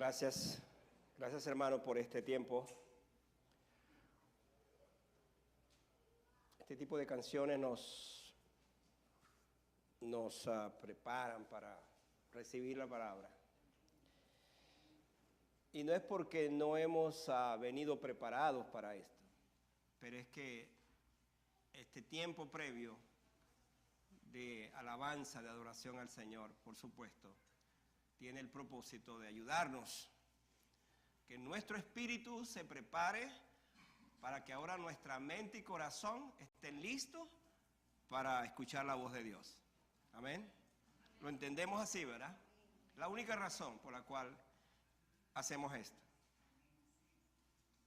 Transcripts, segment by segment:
Gracias, gracias hermano por este tiempo. Este tipo de canciones nos preparan para recibir la palabra. Y no es porque no hemos venido preparados para esto, pero es que este tiempo previo de alabanza, de adoración al Señor, por supuesto, tiene el propósito de ayudarnos, que nuestro espíritu se prepare para que ahora nuestra mente y corazón estén listos para escuchar la voz de Dios. Amén. Lo entendemos así, ¿verdad? La única razón por la cual hacemos esto.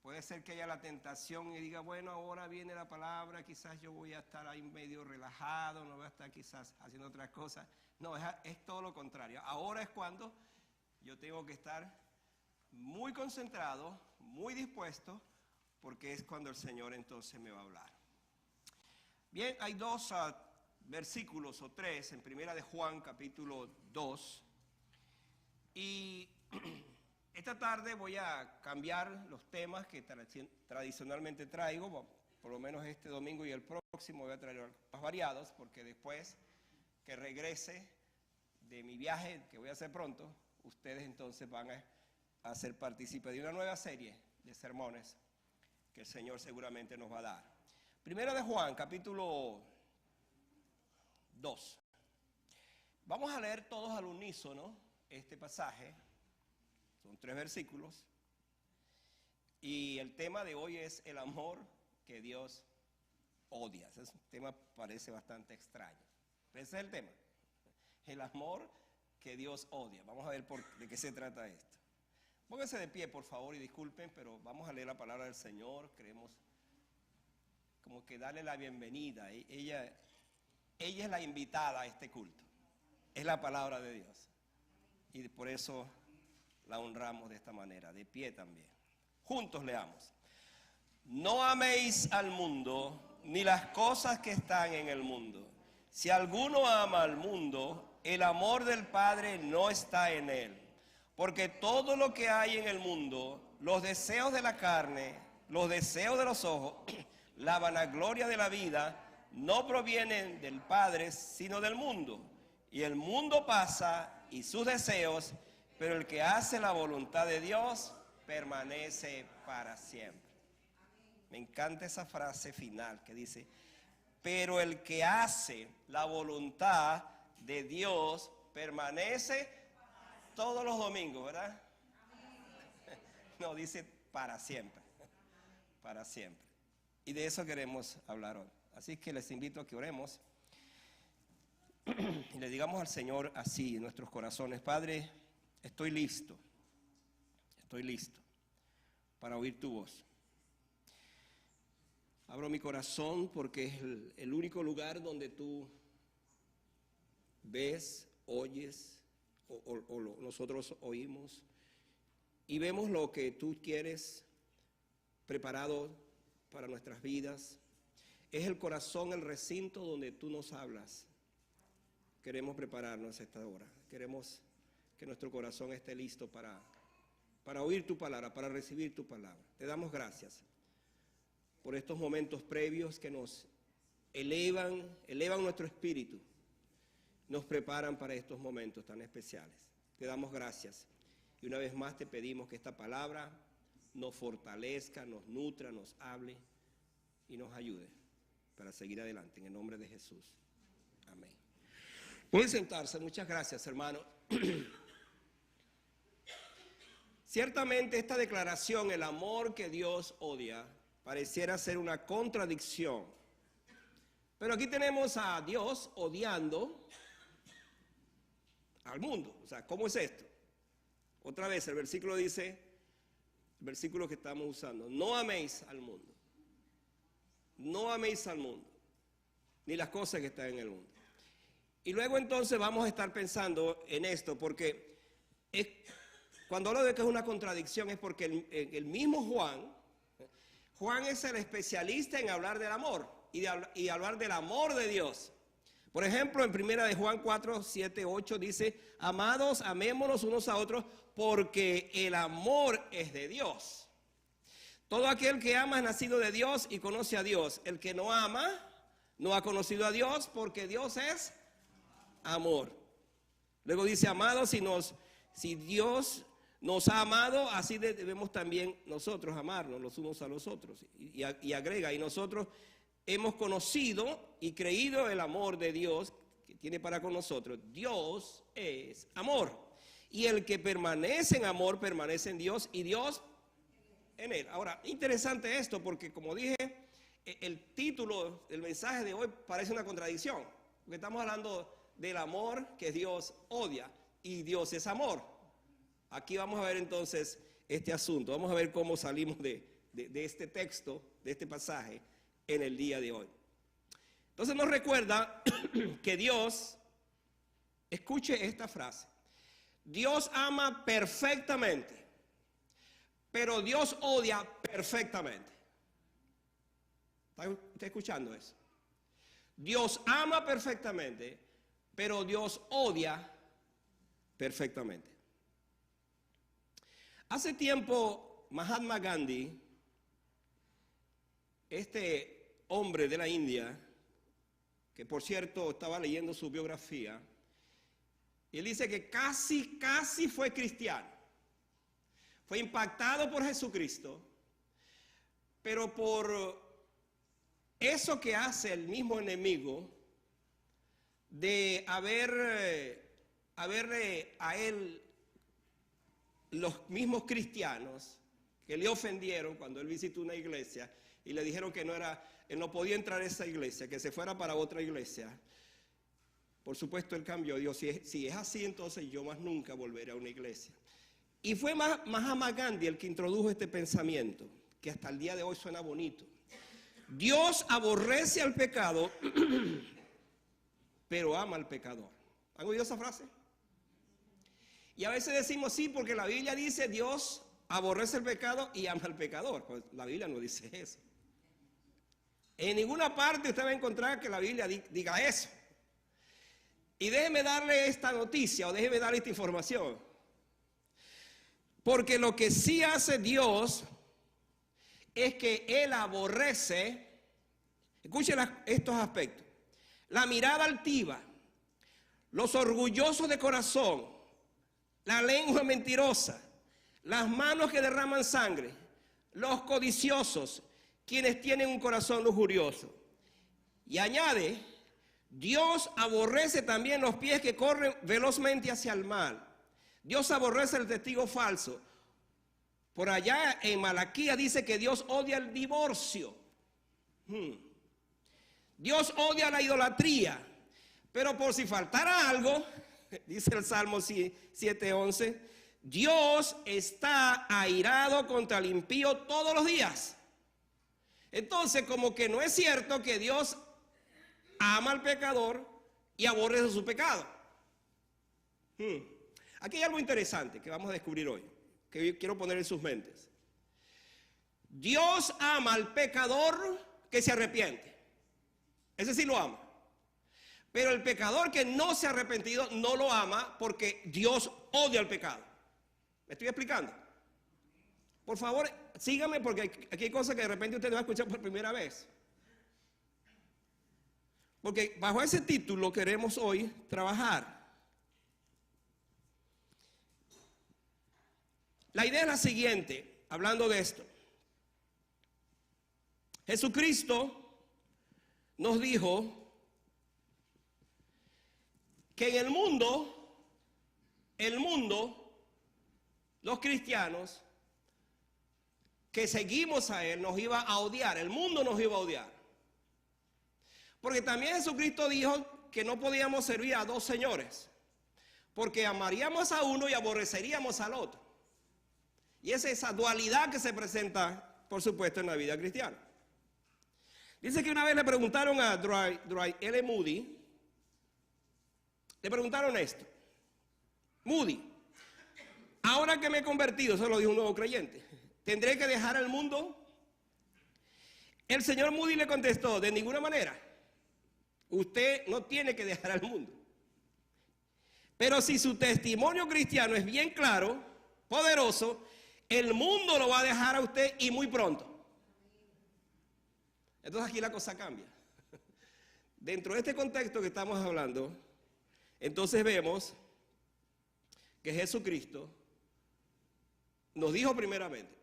Puede ser que haya la tentación y diga, bueno, ahora viene la palabra, quizás yo voy a estar ahí medio relajado, no voy a estar quizás haciendo otras cosas. No, es todo lo contrario. Ahora es cuando yo tengo que estar muy concentrado, muy dispuesto, porque es cuando el Señor entonces me va a hablar. Bien, hay dos versículos o tres en Primera de Juan, capítulo 2. Y esta tarde voy a cambiar los temas que tradicionalmente traigo, por lo menos este domingo y el próximo voy a traer más variados, porque después que regrese de mi viaje, que voy a hacer pronto, ustedes entonces van a ser partícipes de una nueva serie de sermones que el Señor seguramente nos va a dar. Primera de Juan, capítulo 2. Vamos a leer todos al unísono este pasaje. Son 3 versículos. Y el tema de hoy es el amor que Dios odia. Ese tema parece bastante extraño. Pero ese es el tema. El amor que Dios odia. Vamos a ver de qué se trata esto. Pónganse de pie, por favor, y disculpen, pero vamos a leer la palabra del Señor. Queremos como que darle la bienvenida. Ella es la invitada a este culto. Es la palabra de Dios. Y por eso la honramos de esta manera, de pie también. Juntos leamos. No améis al mundo, ni las cosas que están en el mundo. Si alguno ama al mundo, el amor del Padre no está en él. Porque todo lo que hay en el mundo, los deseos de la carne, los deseos de los ojos, la vanagloria de la vida, no provienen del Padre, sino del mundo. Y el mundo pasa y sus deseos, pero el que hace la voluntad de Dios permanece para siempre. Me encanta esa frase final que dice, pero el que hace la voluntad de Dios permanece todos los domingos, ¿verdad? No, dice para siempre, para siempre. Y de eso queremos hablar hoy. Así que les invito a que oremos y le digamos al Señor así en nuestros corazones, Padre, estoy listo para oír tu voz. Abro mi corazón porque es el único lugar donde tú ves, oyes, nosotros oímos y vemos lo que tú quieres preparado para nuestras vidas. Es el corazón, el recinto donde tú nos hablas. Queremos prepararnos a esta hora. Queremos que nuestro corazón esté listo para oír tu palabra, para recibir tu palabra. Te damos gracias por estos momentos previos que nos elevan nuestro espíritu, nos preparan para estos momentos tan especiales. Te damos gracias y una vez más te pedimos que esta palabra nos fortalezca, nos nutra, nos hable y nos ayude para seguir adelante en el nombre de Jesús. Amén. Pueden sentarse, muchas gracias, hermano. Ciertamente esta declaración, el amor que Dios odia, pareciera ser una contradicción. Pero aquí tenemos a Dios odiando al mundo. O sea, ¿cómo es esto? Otra vez, el versículo dice, el versículo que estamos usando, no améis al mundo. No améis al mundo, ni las cosas que están en el mundo. Y luego entonces vamos a estar pensando en esto, porque cuando hablo de que es una contradicción es porque el mismo Juan es el especialista en hablar del amor y hablar del amor de Dios. Por ejemplo, en primera de Juan 4, 7, 8 dice, amados, amémonos unos a otros porque el amor es de Dios. Todo aquel que ama es nacido de Dios y conoce a Dios. El que no ama no ha conocido a Dios porque Dios es amor. Luego dice, amados, si Dios nos ha amado, así debemos también nosotros amarnos los unos a los otros. Y agrega, y nosotros hemos conocido y creído el amor de Dios que tiene para con nosotros. Dios es amor. Y el que permanece en amor, permanece en Dios y Dios en él. Ahora, interesante esto porque como dije, el título del mensaje de hoy parece una contradicción. Porque estamos hablando del amor que Dios odia y Dios es amor. Aquí vamos a ver entonces este asunto. Vamos a ver cómo salimos de este texto, de este pasaje en el día de hoy. Entonces nos recuerda que Dios, escuche esta frase, Dios ama perfectamente, pero Dios odia perfectamente. ¿Está escuchando eso? Dios ama perfectamente, pero Dios odia perfectamente. Hace tiempo, Mahatma Gandhi, este hombre de la India, que por cierto estaba leyendo su biografía, y él dice que casi fue cristiano. Fue impactado por Jesucristo, pero por eso que hace el mismo enemigo de haberle a él los mismos cristianos que le ofendieron cuando él visitó una iglesia y le dijeron que él no podía entrar a esa iglesia, que se fuera para otra iglesia. Por supuesto él cambió, dijo, si es así entonces yo más nunca volveré a una iglesia. Y fue Mahatma Gandhi el que introdujo este pensamiento, que hasta el día de hoy suena bonito. Dios aborrece al pecado, pero ama al pecador. ¿Han oído esa frase? Y a veces decimos sí, porque la Biblia dice Dios aborrece el pecado y ama al pecador. Pues la Biblia no dice eso. En ninguna parte usted va a encontrar que la Biblia diga eso. Y déjeme darle esta noticia o déjeme darle esta información. Porque lo que sí hace Dios es que Él aborrece, escuchen estos aspectos, la mirada altiva, los orgullosos de corazón, la lengua mentirosa, las manos que derraman sangre, los codiciosos, quienes tienen un corazón lujurioso. Y añade, Dios aborrece también los pies que corren velozmente hacia el mal. Dios aborrece el testigo falso. Por allá en Malaquía dice que Dios odia el divorcio. Dios odia la idolatría. Pero por si faltara algo, dice el Salmo 7:11, Dios está airado contra el impío todos los días. Entonces, como que no es cierto que Dios ama al pecador y aborrece su pecado. Aquí hay algo interesante que vamos a descubrir hoy, que yo quiero poner en sus mentes. Dios ama al pecador que se arrepiente. Ese sí lo ama. Pero el pecador que no se ha arrepentido no lo ama porque Dios odia el pecado. ¿Me estoy explicando? Por favor, sígame porque aquí hay cosas que de repente usted va a escuchar por primera vez. Porque bajo ese título queremos hoy trabajar. La idea es la siguiente, hablando de esto. Jesucristo nos dijo que en el mundo, los cristianos que seguimos a Él nos iba a odiar, el mundo nos iba a odiar. Porque también Jesucristo dijo que no podíamos servir a dos señores, porque amaríamos a uno y aborreceríamos al otro. Y es esa dualidad que se presenta, por supuesto, en la vida cristiana. Dice que una vez le preguntaron a Dwight L. Moody, le preguntaron esto: Moody, ahora que me he convertido, eso lo dijo un nuevo creyente, ¿tendré que dejar el mundo? El señor Moody le contestó: de ninguna manera. Usted no tiene que dejar al mundo. Pero si su testimonio cristiano es bien claro, poderoso, el mundo lo va a dejar a usted y muy pronto. Entonces aquí la cosa cambia. Dentro de este contexto que estamos hablando, entonces vemos que Jesucristo nos dijo primeramente,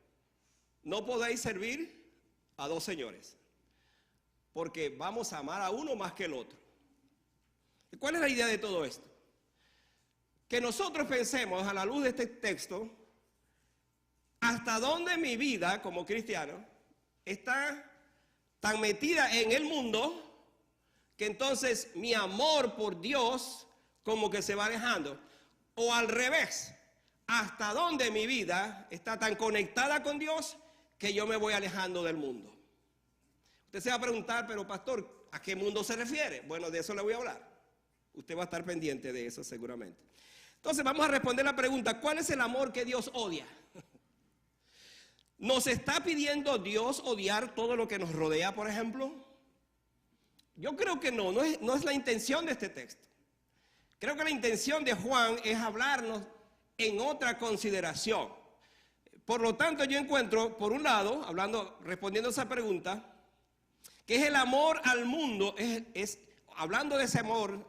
no podéis servir a dos señores, porque vamos a amar a uno más que el otro. ¿Cuál es la idea de todo esto? Que nosotros pensemos a la luz de este texto, hasta dónde mi vida como cristiano está tan metida en el mundo que entonces mi amor por Dios como que se va alejando. O al revés, hasta dónde mi vida está tan conectada con Dios que yo me voy alejando del mundo. Usted se va a preguntar, pero pastor, ¿a qué mundo se refiere? Bueno, de eso le voy a hablar. Usted va a estar pendiente de eso seguramente. Entonces vamos a responder la pregunta, ¿cuál es el amor que Dios odia? ¿Nos está pidiendo Dios odiar todo lo que nos rodea, por ejemplo? Yo creo que no es la intención de este texto. Creo que la intención de Juan es hablarnos en otra consideración. Por lo tanto, yo encuentro, por un lado, respondiendo a esa pregunta, que es el amor al mundo, hablando de ese amor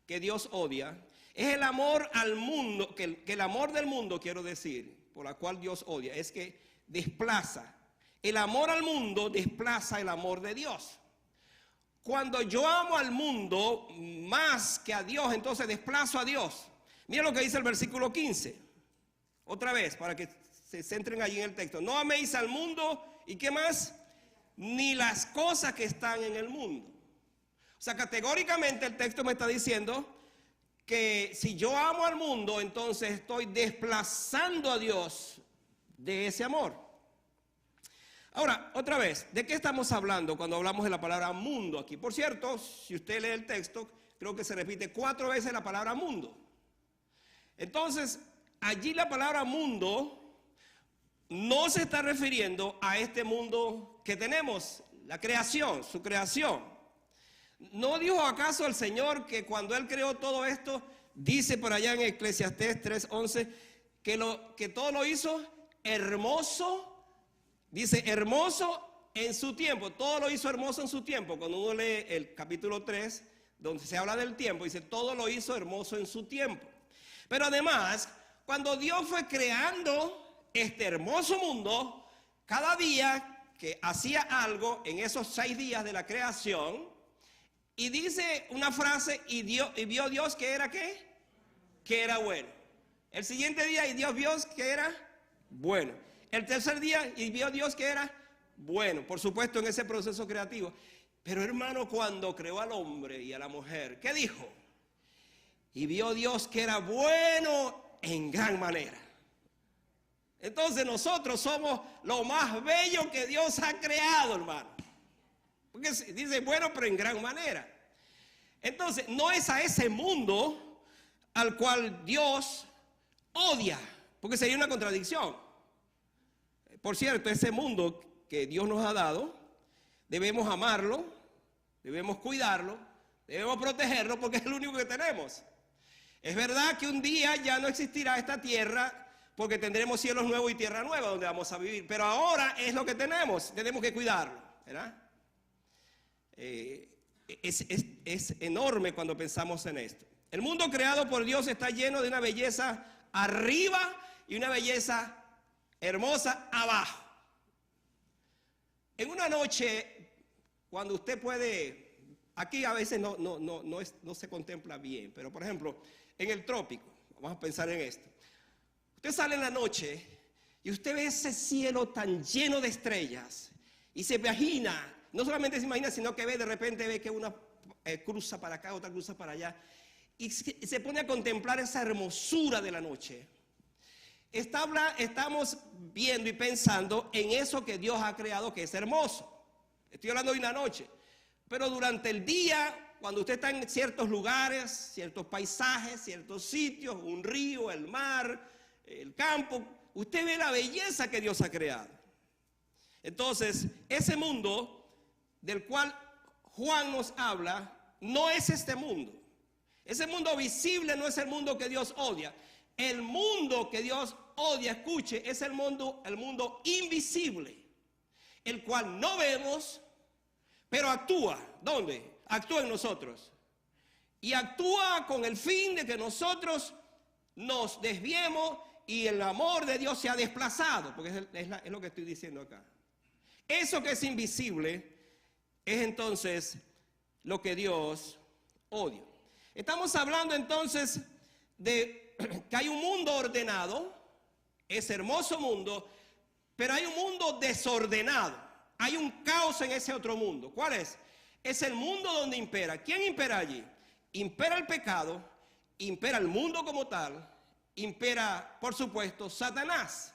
que Dios odia, es el amor al mundo, que el amor del mundo, quiero decir, por la cual Dios odia, es que desplaza. El amor al mundo desplaza el amor de Dios. Cuando yo amo al mundo más que a Dios, entonces desplazo a Dios. Mira lo que dice el versículo 15. Otra vez, para que se centren allí en el texto. No améis al mundo, ¿y qué más? Ni las cosas que están en el mundo. O sea, categóricamente el texto me está diciendo que si yo amo al mundo, entonces estoy desplazando a Dios de ese amor. Ahora, otra vez, ¿de qué estamos hablando cuando hablamos de la palabra mundo aquí? Por cierto, si usted lee el texto, creo que se repite 4 veces la palabra mundo. Entonces, allí la palabra mundo no se está refiriendo a este mundo que tenemos, la creación, su creación. ¿No dijo acaso el Señor que cuando Él creó todo esto, dice por allá en Eclesiastés 3:11, que todo lo hizo hermoso? Dice hermoso en su tiempo, todo lo hizo hermoso en su tiempo. Cuando uno lee el capítulo 3, donde se habla del tiempo, dice todo lo hizo hermoso en su tiempo. Pero además, cuando Dios fue creando este hermoso mundo, cada día que hacía algo en esos 6 días de la creación, y dice una frase, y vio Dios que era ¿qué? Que era bueno. El siguiente día, y Dios vio que era bueno. El tercer día, y vio Dios que era bueno. Por supuesto, en ese proceso creativo. Pero hermano, cuando creó al hombre y a la mujer, ¿qué dijo? Y vio Dios que era bueno en gran manera. Entonces nosotros somos lo más bello que Dios ha creado, hermano. Porque dice bueno, pero en gran manera. Entonces, no es a ese mundo al cual Dios odia, porque sería una contradicción. Por cierto, ese mundo que Dios nos ha dado, debemos amarlo, debemos cuidarlo, debemos protegerlo, porque es el único que tenemos. Es verdad que un día ya no existirá esta tierra, porque tendremos cielos nuevos y tierra nueva donde vamos a vivir. Pero ahora es lo que tenemos que cuidarlo, ¿verdad? Es enorme cuando pensamos en esto. El mundo creado por Dios está lleno de una belleza arriba y una belleza hermosa abajo. En una noche, cuando usted puede, aquí a veces no se contempla bien, pero por ejemplo, en el trópico, vamos a pensar en esto. Usted sale en la noche y usted ve ese cielo tan lleno de estrellas y se imagina, no solamente se imagina, sino que de repente ve que una cruza para acá, otra cruza para allá, y se pone a contemplar esa hermosura de la noche. Estamos viendo y pensando en eso que Dios ha creado, que es hermoso. Estoy hablando de una noche, pero durante el día, cuando usted está en ciertos lugares, ciertos paisajes, ciertos sitios, un río, el mar, el campo, usted ve la belleza que Dios ha creado. Entonces, ese mundo del cual Juan nos habla no es este mundo. Ese mundo visible no es el mundo que Dios odia. El mundo que Dios odia, escuche, es el mundo invisible, el cual no vemos, pero actúa. ¿Dónde? Actúa en nosotros. Y actúa con el fin de que nosotros nos desviemos y el amor de Dios sea desplazado, porque es lo que estoy diciendo acá. Eso que es invisible es entonces lo que Dios odia. Estamos hablando entonces de que hay un mundo ordenado, ese hermoso mundo, pero hay un mundo desordenado. Hay un caos en ese otro mundo. ¿Cuál es? Es el mundo donde impera. ¿Quién impera allí? Impera el pecado, impera el mundo como tal, impera, por supuesto, Satanás.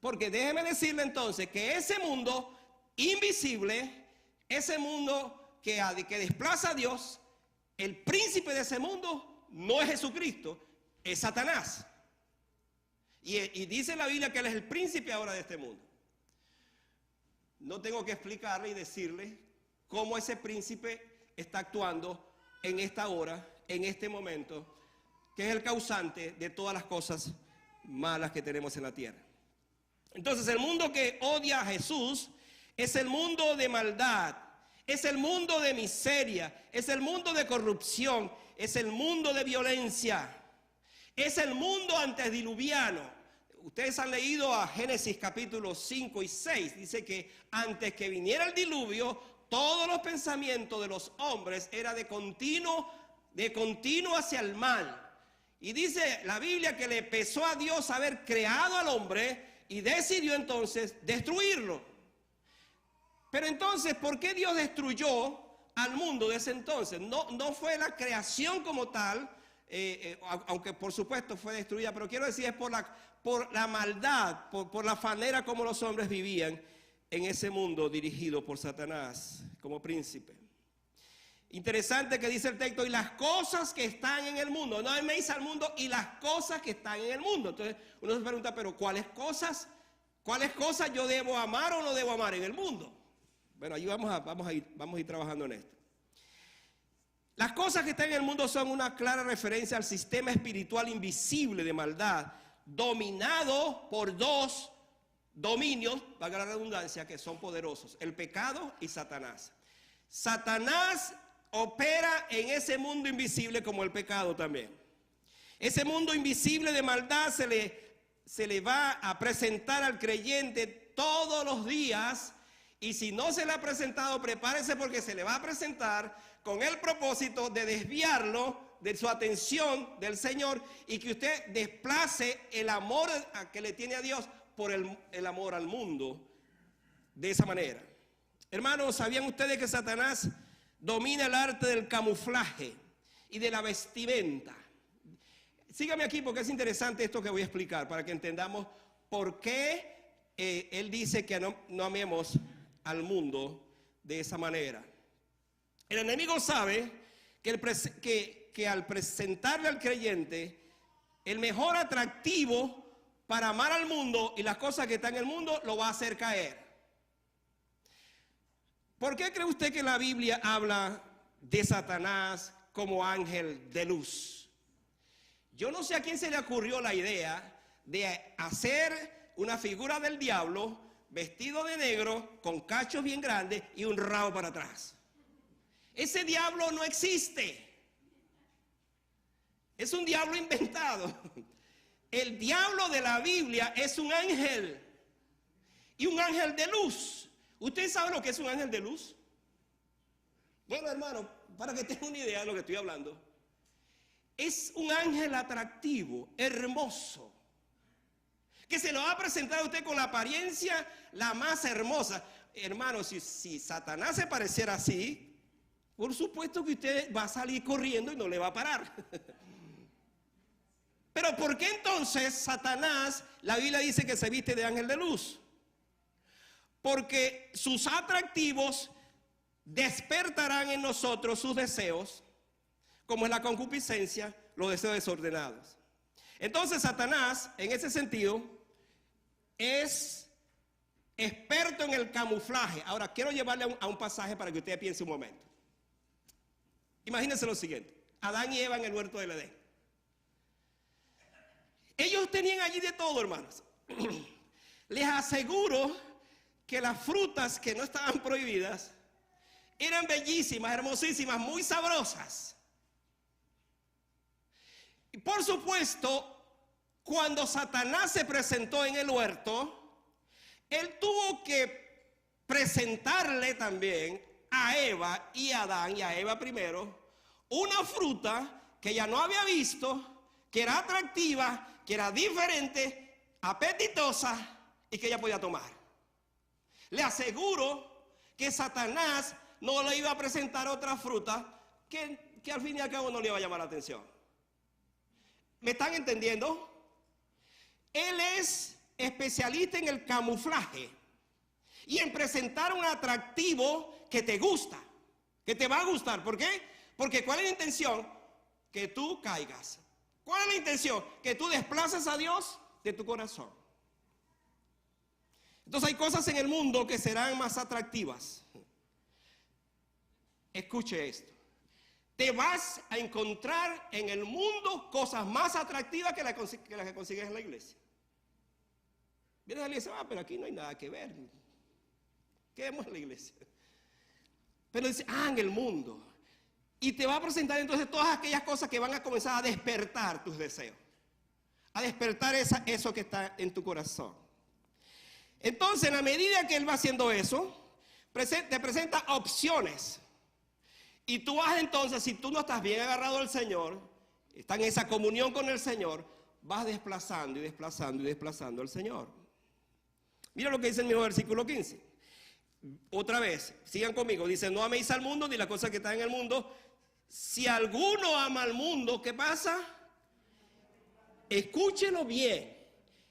Porque déjeme decirle entonces que ese mundo invisible, ese mundo que desplaza a Dios, el príncipe de ese mundo no es Jesucristo, es Satanás. Y dice la Biblia que él es el príncipe ahora de este mundo. No tengo que explicarle y decirle cómo ese príncipe está actuando en esta hora, en este momento, que es el causante de todas las cosas malas que tenemos en la tierra. Entonces, el mundo que odia a Jesús es el mundo de maldad, es el mundo de miseria, es el mundo de corrupción, es el mundo de violencia, es el mundo antediluviano. Ustedes han leído a Génesis capítulos 5 y 6, dice que antes que viniera el diluvio, todos los pensamientos de los hombres era de continuo hacia el mal. Y dice la Biblia que le pesó a Dios haber creado al hombre y decidió entonces destruirlo. Pero entonces, ¿por qué Dios destruyó al mundo de ese entonces? No fue la creación como tal, aunque por supuesto fue destruida, pero quiero decir es por la maldad, por la manera como los hombres vivían en ese mundo dirigido por Satanás como príncipe. Interesante que dice el texto, y las cosas que están en el mundo, no améis al mundo y las cosas que están en el mundo. Entonces uno se pregunta, pero ¿cuáles cosas yo debo amar o no debo amar en el mundo? Bueno, allí vamos a ir trabajando en esto. Las cosas que están en el mundo son una clara referencia al sistema espiritual invisible de maldad, dominado por dos dominios, valga la redundancia, que son poderosos: el pecado y Satanás. Satanás opera en ese mundo invisible como el pecado también. Ese mundo invisible de maldad se le va a presentar al creyente todos los días, y si no se le ha presentado, prepárese porque se le va a presentar con el propósito de desviarlo de su atención del Señor y que usted desplace el amor que le tiene a Dios por el amor al mundo de esa manera. Hermanos, ¿sabían ustedes que Satanás domina el arte del camuflaje y de la vestimenta? Sígame aquí porque es interesante esto que voy a explicar para que entendamos por qué él dice que no amemos al mundo de esa manera. El enemigo sabe que al presentarle al creyente el mejor atractivo para amar al mundo y las cosas que están en el mundo, lo va a hacer caer. ¿Por qué cree usted que la Biblia habla de Satanás como ángel de luz? Yo no sé a quién se le ocurrió la idea de hacer una figura del diablo vestido de negro, con cachos bien grandes y un rabo para atrás. Ese diablo no existe. Es un diablo inventado. El diablo de la Biblia es un ángel, y un ángel de luz. ¿Usted sabe lo que es un ángel de luz? Bueno, hermano, para que tenga una idea de lo que estoy hablando, es un ángel atractivo, hermoso, que se lo va a presentar a usted con la apariencia la más hermosa. Hermano, si Satanás se pareciera así, por supuesto que usted va a salir corriendo y no le va a parar. Pero ¿por qué entonces Satanás, la Biblia dice que se viste de ángel de luz? Porque sus atractivos despertarán en nosotros sus deseos, como es la concupiscencia, los deseos desordenados. Entonces Satanás, en ese sentido, es experto en el camuflaje. Ahora, quiero llevarle a un pasaje para que usted piense un momento. Imagínense lo siguiente. Adán y Eva en el huerto del Edén. Ellos tenían allí de todo, hermanos. Les aseguro que las frutas que no estaban prohibidas eran bellísimas, hermosísimas, muy sabrosas. Y por supuesto, cuando Satanás se presentó en el huerto, él tuvo que presentarle también a Eva y a Adán, y a Eva primero, una fruta que ella no había visto, que era atractiva, que era diferente, apetitosa y que ella podía tomar. Le aseguro que Satanás no le iba a presentar otra fruta que al fin y al cabo no le iba a llamar la atención. ¿Me están entendiendo? Él es especialista en el camuflaje y en presentar un atractivo que te gusta, que te va a gustar. ¿Por qué? Porque ¿cuál es la intención? Que tú caigas. ¿Cuál es la intención? Que tú desplaces a Dios de tu corazón. Entonces hay cosas en el mundo que serán más atractivas. Escuche esto. Te vas a encontrar en el mundo cosas más atractivas que las que consigues en la iglesia. Vienes a la iglesia, pero aquí no hay nada que ver. ¿Qué vemos en la iglesia? Pero dice, en el mundo. Y te va a presentar entonces todas aquellas cosas que van a comenzar a despertar tus deseos. A despertar eso que está en tu corazón. Entonces, en la medida que él va haciendo eso, te presenta opciones. Y tú vas entonces, si tú no estás bien agarrado al Señor, estás en esa comunión con el Señor, vas desplazando y desplazando y desplazando al Señor. Mira lo que dice el mismo versículo 15. Otra vez, sigan conmigo. Dice, no améis al mundo ni las cosas que están en el mundo. Si alguno ama al mundo, ¿qué pasa? Escúchelo bien.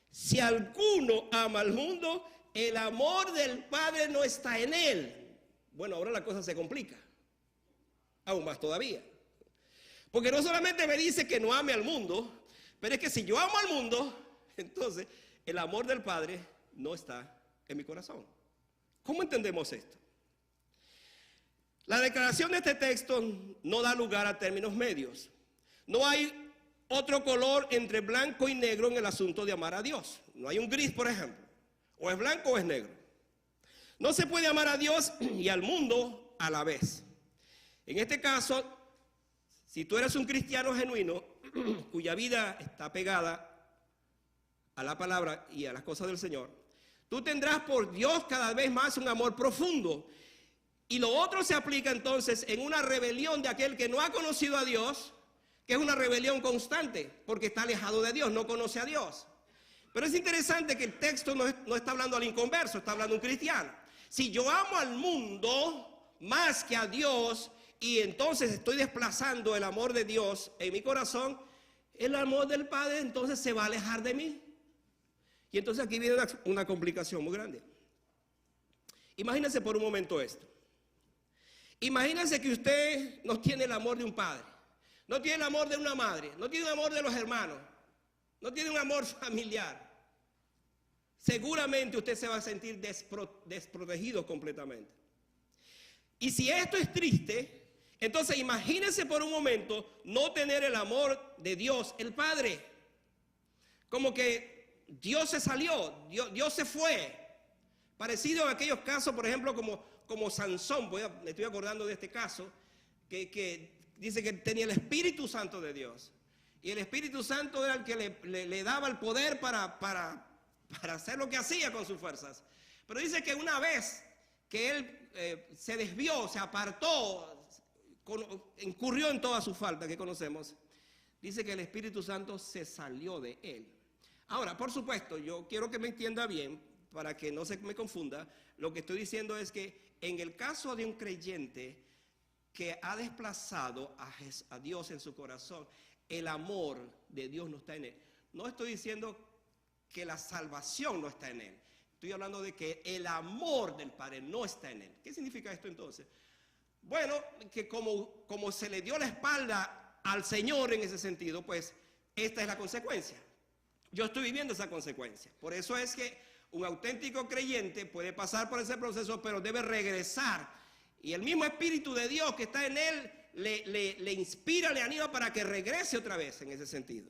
Si alguno ama al mundo, el amor del Padre no está en él. Bueno, ahora la cosa se complica. Aún más todavía. Porque no solamente me dice que no ame al mundo, pero es que si yo amo al mundo, entonces el amor del Padre no está en mi corazón. ¿Cómo entendemos esto? La declaración de este texto no da lugar a términos medios. No hay otro color entre blanco y negro en el asunto de amar a Dios. No hay un gris, por ejemplo. O es blanco o es negro. No se puede amar a Dios y al mundo a la vez. En este caso, si tú eres un cristiano genuino, cuya vida está pegada a la palabra y a las cosas del Señor, tú tendrás por Dios cada vez más un amor profundo. Y lo otro se aplica entonces en una rebelión de aquel que no ha conocido a Dios, que es una rebelión constante, porque está alejado de Dios, no conoce a Dios. Pero es interesante que el texto no está hablando al inconverso, está hablando a un cristiano. Si yo amo al mundo más que a Dios, y entonces estoy desplazando el amor de Dios en mi corazón, el amor del Padre entonces se va a alejar de mí. Y entonces aquí viene una complicación muy grande. Imagínense por un momento esto. Imagínense que usted no tiene el amor de un padre, no tiene el amor de una madre, no tiene el amor de los hermanos, no tiene un amor familiar. Seguramente usted se va a sentir desprotegido completamente. Y si esto es triste, entonces imagínense por un momento no tener el amor de Dios, el Padre. Como que Dios se salió, Dios se fue. Parecido a aquellos casos, por ejemplo, como Sansón, me estoy acordando de este caso, que dice que tenía el Espíritu Santo de Dios. Y el Espíritu Santo era el que le daba el poder para hacer lo que hacía con sus fuerzas. Pero dice que una vez que él se desvió, se apartó, incurrió en toda su falta que conocemos, dice que el Espíritu Santo se salió de él. Ahora, por supuesto, yo quiero que me entienda bien, para que no se me confunda. Lo que estoy diciendo es que en el caso de un creyente que ha desplazado a Dios en su corazón, el amor de Dios no está en él. No estoy diciendo que la salvación no está en él. Estoy hablando de que el amor del Padre no está en él. ¿Qué significa esto entonces? Bueno, que como se le dio la espalda al Señor en ese sentido, pues esta es la consecuencia. Yo estoy viviendo esa consecuencia. Por eso es que un auténtico creyente puede pasar por ese proceso, pero debe regresar. Y el mismo Espíritu de Dios que está en él le inspira, le anima para que regrese otra vez en ese sentido.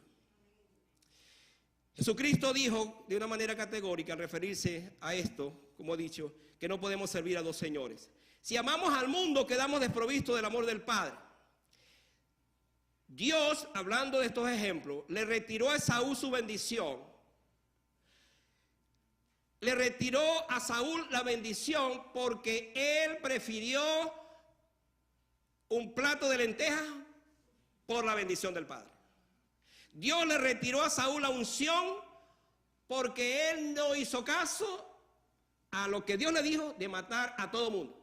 Jesucristo dijo de una manera categórica al referirse a esto, como he dicho, que no podemos servir a dos señores. Si amamos al mundo, quedamos desprovistos del amor del Padre. Dios, hablando de estos ejemplos, le retiró a Esaú su bendición. Le retiró a Saúl la bendición porque él prefirió un plato de lentejas por la bendición del Padre. Dios le retiró a Saúl la unción porque él no hizo caso a lo que Dios le dijo de matar a todo mundo.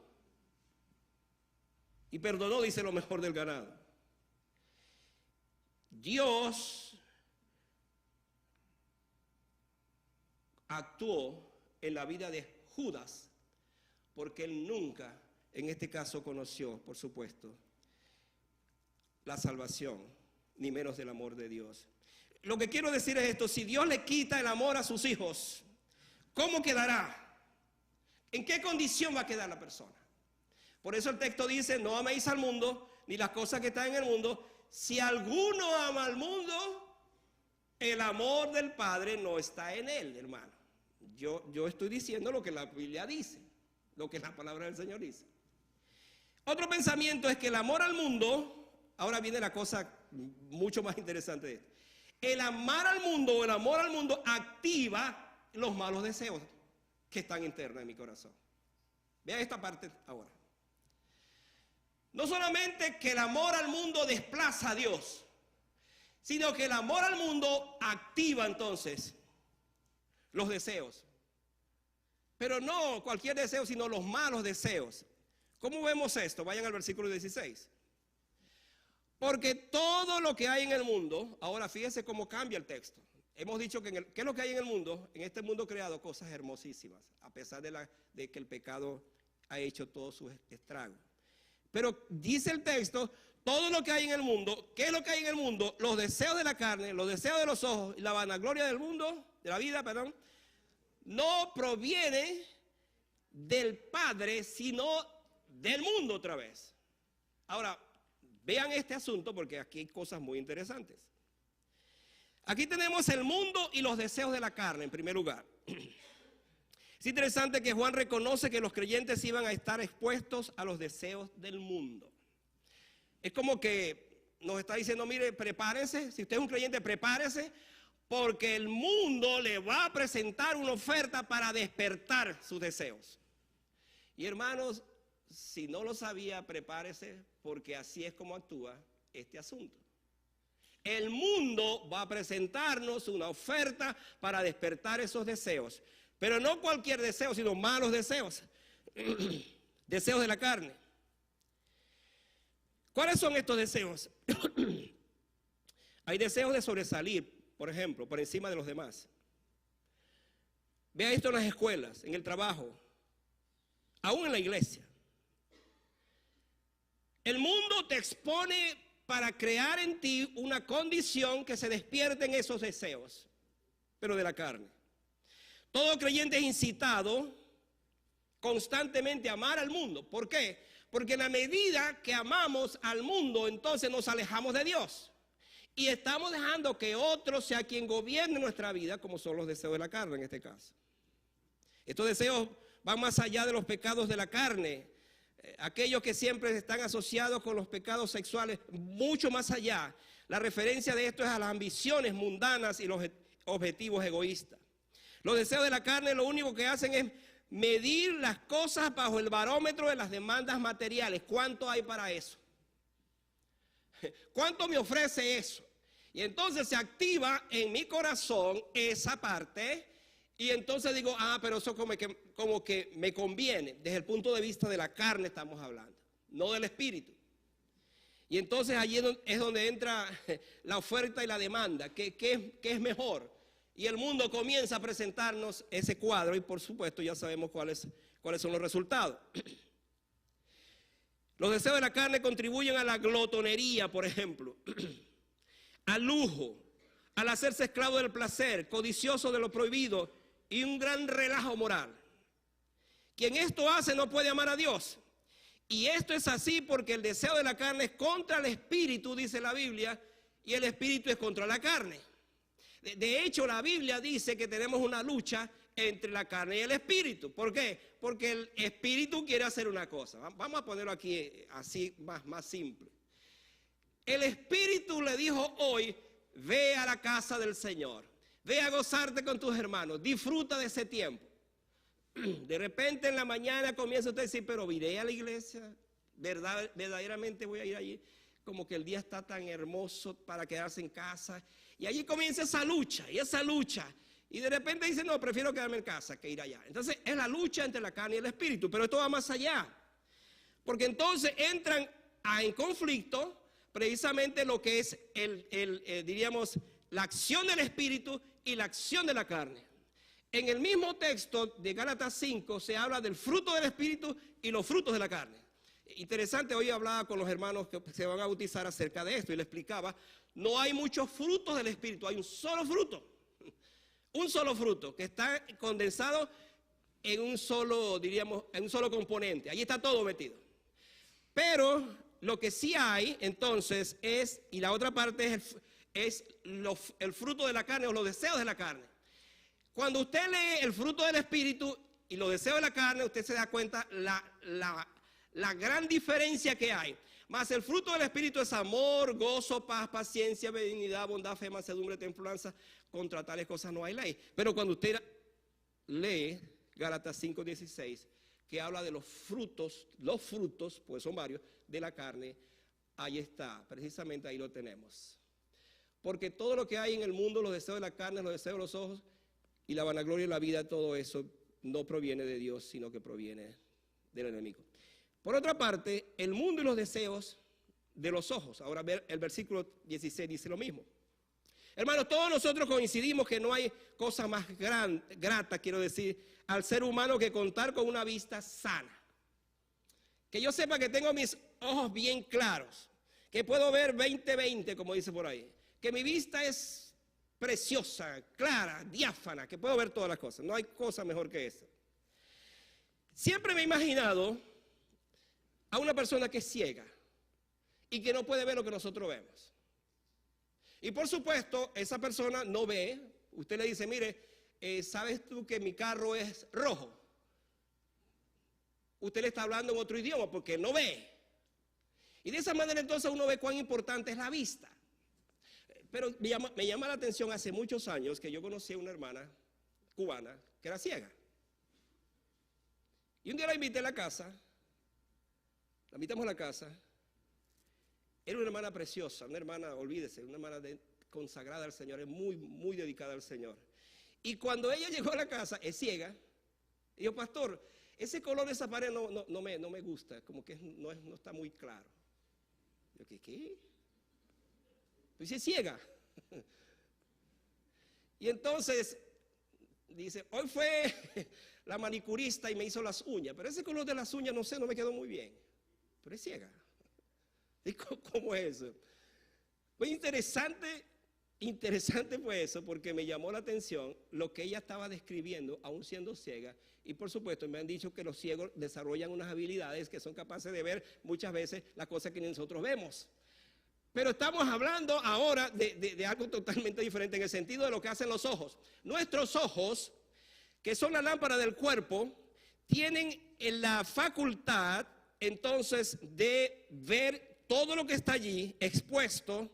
Y perdonó, dice, lo mejor del ganado. Dios actuó en la vida de Judas porque él nunca, en este caso, conoció, por supuesto, la salvación, ni menos del amor de Dios. Lo que quiero decir es esto: si Dios le quita el amor a sus hijos, ¿cómo quedará? ¿En qué condición va a quedar la persona? Por eso el texto dice: no améis al mundo, ni las cosas que están en el mundo. Si alguno ama al mundo, el amor del Padre no está en él, hermano. Yo estoy diciendo lo que la Biblia dice, lo que la palabra del Señor dice. Otro pensamiento es que el amor al mundo, ahora viene la cosa mucho más interesante de esto. El amar al mundo o el amor al mundo activa los malos deseos que están internos en mi corazón. Vean esta parte ahora. No solamente que el amor al mundo desplaza a Dios, sino que el amor al mundo activa entonces los deseos. Pero no cualquier deseo, sino los malos deseos. ¿Cómo vemos esto? Vayan al versículo 16. Porque todo lo que hay en el mundo, ahora fíjense cómo cambia el texto. Hemos dicho que ¿qué es lo que hay en el mundo? En este mundo creado cosas hermosísimas, a pesar de que el pecado ha hecho todos sus estragos. Pero dice el texto, todo lo que hay en el mundo, ¿qué es lo que hay en el mundo? Los deseos de la carne, los deseos de los ojos y la vanagloria del mundo, de la vida, perdón, no proviene del Padre, sino del mundo otra vez. Ahora, vean este asunto porque aquí hay cosas muy interesantes. Aquí tenemos el mundo y los deseos de la carne en primer lugar. Es interesante que Juan reconoce que los creyentes iban a estar expuestos a los deseos del mundo. Es como que nos está diciendo, mire, prepárese, si usted es un creyente, prepárese, porque el mundo le va a presentar una oferta para despertar sus deseos. Y hermanos, si no lo sabía, prepárese, porque así es como actúa este asunto. El mundo va a presentarnos una oferta para despertar esos deseos. Pero no cualquier deseo, sino malos deseos. Deseos de la carne. ¿Cuáles son estos deseos? Hay deseos de sobresalir, por ejemplo, por encima de los demás. Vea esto en las escuelas, en el trabajo, aún en la iglesia. El mundo te expone para crear en ti una condición que se despierten esos deseos, pero de la carne. Todo creyente es incitado constantemente a amar al mundo. ¿Por qué? Porque en la medida que amamos al mundo, entonces nos alejamos de Dios. Y estamos dejando que otro sea quien gobierne nuestra vida, como son los deseos de la carne en este caso. Estos deseos van más allá de los pecados de la carne. Aquellos que siempre están asociados con los pecados sexuales, mucho más allá. La referencia de esto es a las ambiciones mundanas y los objetivos egoístas. Los deseos de la carne lo único que hacen es medir las cosas bajo el barómetro de las demandas materiales. ¿Cuánto hay para eso? ¿Cuánto me ofrece eso? Y entonces se activa en mi corazón esa parte y entonces digo, pero eso como que me conviene. Desde el punto de vista de la carne estamos hablando, no del espíritu. Y entonces allí es donde entra la oferta y la demanda. ¿Qué es mejor? Y el mundo comienza a presentarnos ese cuadro y por supuesto ya sabemos cuáles son los resultados. Los deseos de la carne contribuyen a la glotonería, por ejemplo, al lujo, al hacerse esclavo del placer, codicioso de lo prohibido y un gran relajo moral. Quien esto hace no puede amar a Dios. Y esto es así porque el deseo de la carne es contra el espíritu, dice la Biblia, y el espíritu es contra la carne. De hecho, la Biblia dice que tenemos una lucha entre la carne y el espíritu. ¿Por qué? Porque el espíritu quiere hacer una cosa. Vamos a ponerlo aquí así más simple. El espíritu le dijo hoy, ve a la casa del Señor, ve a gozarte con tus hermanos, disfruta de ese tiempo. De repente en la mañana comienza usted a decir, pero iré a la iglesia, verdaderamente voy a ir allí, como que el día está tan hermoso para quedarse en casa. Y allí comienza esa lucha, y de repente dice, no, prefiero quedarme en casa que ir allá. Entonces es la lucha entre la carne y el espíritu, pero esto va más allá, porque entonces entran en conflicto precisamente lo que es diríamos, la acción del espíritu y la acción de la carne. En el mismo texto de Gálatas 5 se habla del fruto del espíritu y los frutos de la carne. Interesante, hoy hablaba con los hermanos que se van a bautizar acerca de esto y le explicaba, no hay muchos frutos del espíritu, hay un solo fruto que está condensado en un solo, diríamos, en un solo componente. Allí está todo metido. Pero lo que sí hay entonces es, y la otra parte es el fruto de la carne o los deseos de la carne. Cuando usted lee el fruto del espíritu y los deseos de la carne, usted se da cuenta la gran diferencia que hay. Mas el fruto del espíritu es amor, gozo, paz, paciencia, benignidad, bondad, fe, mansedumbre, templanza. Contra tales cosas no hay ley. Pero cuando usted lee Gálatas 5:16, que habla de los frutos, pues son varios, de la carne, ahí está, precisamente ahí lo tenemos. Porque todo lo que hay en el mundo, los deseos de la carne, los deseos de los ojos y la vanagloria de la vida, todo eso no proviene de Dios, sino que proviene del enemigo. Por otra parte, el mundo y los deseos de los ojos. Ahora el versículo 16 dice lo mismo. Hermanos, todos nosotros coincidimos que no hay cosa más grata, quiero decir, al ser humano que contar con una vista sana. Que yo sepa que tengo mis ojos bien claros, que puedo ver 20/20, como dice por ahí. Que mi vista es preciosa, clara, diáfana, que puedo ver todas las cosas. No hay cosa mejor que esa. Siempre me he imaginado a una persona que es ciega y que no puede ver lo que nosotros vemos. Y por supuesto, esa persona no ve. Usted le dice, mire, ¿sabes tú que mi carro es rojo? Usted le está hablando en otro idioma porque no ve. Y de esa manera entonces uno ve cuán importante es la vista. Pero me llama la atención, hace muchos años que yo conocí a una hermana cubana que era ciega. Y un día la invité a la casa, la invitamos a la casa. Era una hermana preciosa, una hermana, olvídese, una hermana consagrada al Señor, es muy dedicada al Señor. Y cuando ella llegó a la casa, es ciega, y yo, pastor, ese color de esa pared no me gusta, como que no está muy claro. Yo, ¿qué? Pues es ciega. Y entonces dice, hoy fue la manicurista y me hizo las uñas, pero ese color de las uñas, no sé, no me quedó muy bien, pero es ciega. ¿Y cómo es eso? Pues interesante fue eso, porque me llamó la atención lo que ella estaba describiendo, aún siendo ciega. Y por supuesto me han dicho que los ciegos desarrollan unas habilidades que son capaces de ver muchas veces las cosas que nosotros vemos. Pero estamos hablando ahora de algo totalmente diferente en el sentido de lo que hacen los ojos. Nuestros ojos, que son la lámpara del cuerpo, tienen la facultad entonces de ver todo lo que está allí expuesto,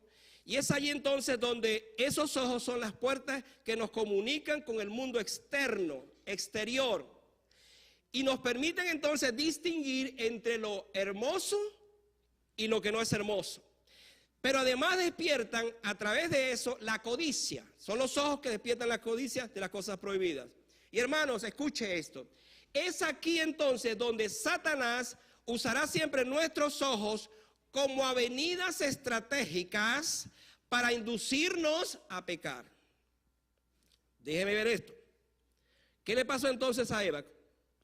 y es allí entonces donde esos ojos son las puertas que nos comunican con el mundo externo, exterior, y nos permiten entonces distinguir entre lo hermoso y lo que no es hermoso. Pero además despiertan a través de eso la codicia. Son los ojos que despiertan la codicia de las cosas prohibidas. Y hermanos, escuche esto. Es aquí entonces donde Satanás usará siempre nuestros ojos como avenidas estratégicas para inducirnos a pecar. Déjeme ver esto. ¿Qué le pasó entonces a Eva?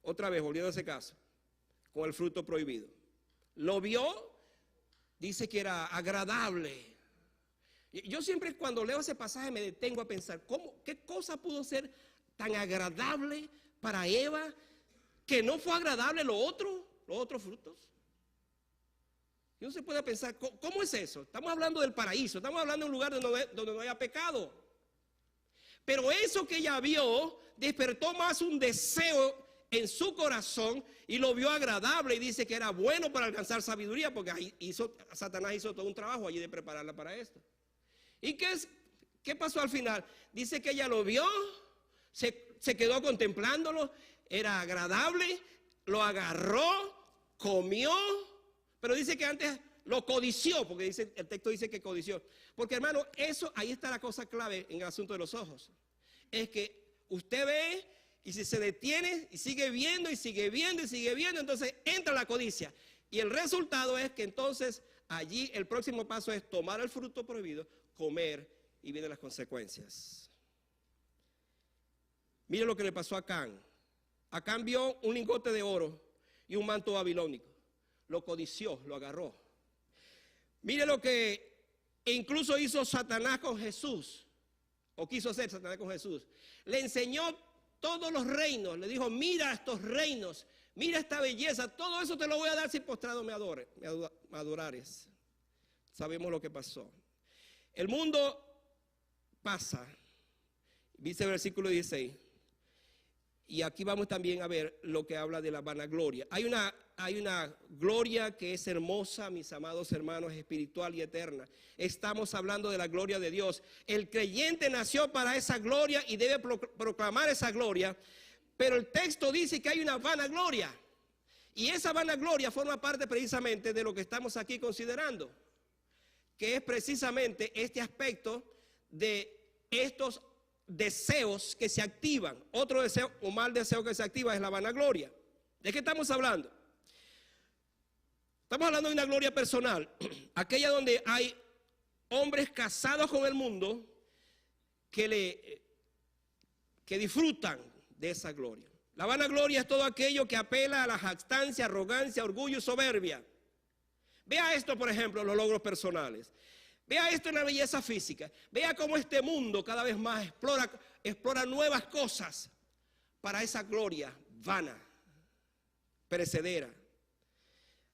Otra vez, volviendo a ese caso, con el fruto prohibido. Lo vio, dice que era agradable. Yo siempre cuando leo ese pasaje me detengo a pensar, ¿qué cosa pudo ser tan agradable para Eva que no fue agradable los otros frutos? Y uno se puede pensar, ¿cómo es eso? Estamos hablando del paraíso, estamos hablando de un lugar donde no haya pecado. Pero eso que ella vio despertó más un deseo en su corazón y lo vio agradable y dice que era bueno para alcanzar sabiduría, porque Satanás hizo todo un trabajo allí de prepararla para esto. ¿Y qué pasó al final? Dice que ella lo vio, se quedó contemplándolo, era agradable, lo agarró, comió, pero dice que antes lo codició, porque el texto dice que codició. Porque hermano, ahí está la cosa clave en el asunto de los ojos. Es que usted ve y si se detiene y sigue viendo y sigue viendo y sigue viendo, entonces entra la codicia. Y el resultado es que entonces allí el próximo paso es tomar el fruto prohibido, comer y vienen las consecuencias. Mire lo que le pasó a Acán. Acán vio un lingote de oro y un manto babilónico. Lo codició, lo agarró. Mire lo que incluso hizo Satanás con Jesús, o quiso hacer Satanás con Jesús. Le enseñó todos los reinos, le dijo, mira estos reinos, mira esta belleza, todo eso te lo voy a dar si postrado me adorares. Sabemos lo que pasó. El mundo pasa, dice el versículo 16, y aquí vamos también a ver lo que habla de la vanagloria. Hay una gloria que es hermosa, mis amados hermanos, espiritual y eterna. Estamos hablando de la gloria de Dios. El creyente nació para esa gloria y debe proclamar esa gloria, pero el texto dice que hay una vanagloria. Y esa vanagloria forma parte precisamente de lo que estamos aquí considerando, que es precisamente este aspecto de estos deseos que se activan. Otro deseo o mal deseo que se activa es la vanagloria. ¿De qué estamos hablando? Estamos hablando de una gloria personal, aquella donde hay hombres casados con el mundo que disfrutan de esa gloria. La vanagloria es todo aquello que apela a la jactancia, arrogancia, orgullo y soberbia. Vea esto, por ejemplo, los logros personales. Vea esto en la belleza física. Vea cómo este mundo cada vez más explora nuevas cosas para esa gloria vana, perecedera.